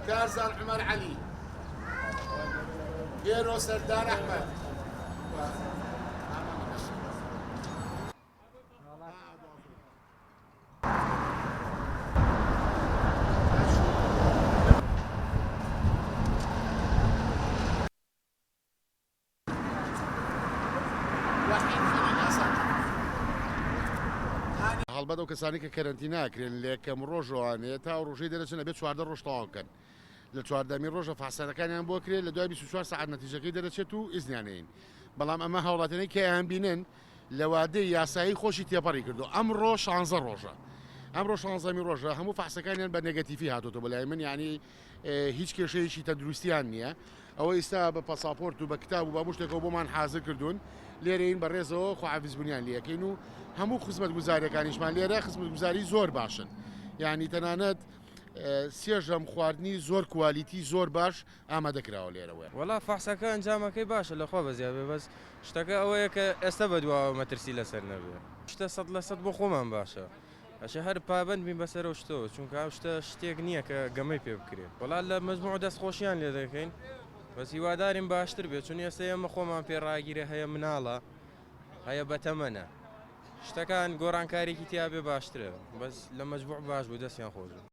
كارزان عمر علي غيرو سردار احمد هەڵبەت ئەو کەسانی کە کەرنتی ناکرێن لە یەکەم ڕۆژوانێت تا ڕۆژەی دەرەچنە بێت 14 ڕۆژ تەواوکەن لە 14می ڕۆژە فاسەرەکانیان بۆ کرێت لە دوای 24 ساعت نەتیجەکەی دەرەچێت و ئیزنیانەین بەڵام ئەمە هاوڵاتیانەی کەیان بینن لە وادەی یاسایی خۆشی تێپەڕی کردو ئەمڕۆ 16 ڕۆژە ئەمڕۆ 16می ڕۆژە هەموو فاسەکانیان بە نێگەتیڤی هاتوتە بۆ لای من یعنی هیچ کێشەیەکی تەندروستیان نییە ئەوە ئێستا بە پاساپۆرت و بە کتاب و بە هەموو شتێکەوە بۆمان حازر کردوون لێرەین بەڕێزەوە خواحافیزبوونیان لەکەین و هەموو خزمەت گوزاریەکانیشمان لێرە خزمەت گوزاری زۆر باشن یعنی تەنانەت سێژەم خواردنی زۆر کوالیتی زۆر باش ئامادەکراوە لێرەوە وەڵا فەحسەکە ئەنجامەکەی باشە لەخوا بەزیابێ بەس شتەکە ئەوەیە کە ئێستا بەدواوە مەترسی لەسەر نەبێ شتە 100% بۆ خۆمان باشە ئەشە هەر پابند بین بەسەر و شتەوە چونکە ئەو شتە شتێک نییە کە گەمەی پێ بکرێت وەڵا لە مەجموع دەستخۆشییان لێ دەکەین بەس هیوادارین باشتر بێت چون ئێستا ئێمە خۆمان پێڕاگیرە هەیە مناڵە هەیە بەتەمەنە شتەکان گۆڕانکاریکی تیا بێ باشترە بەس لە مەجموع باش بوو دەستیان خۆش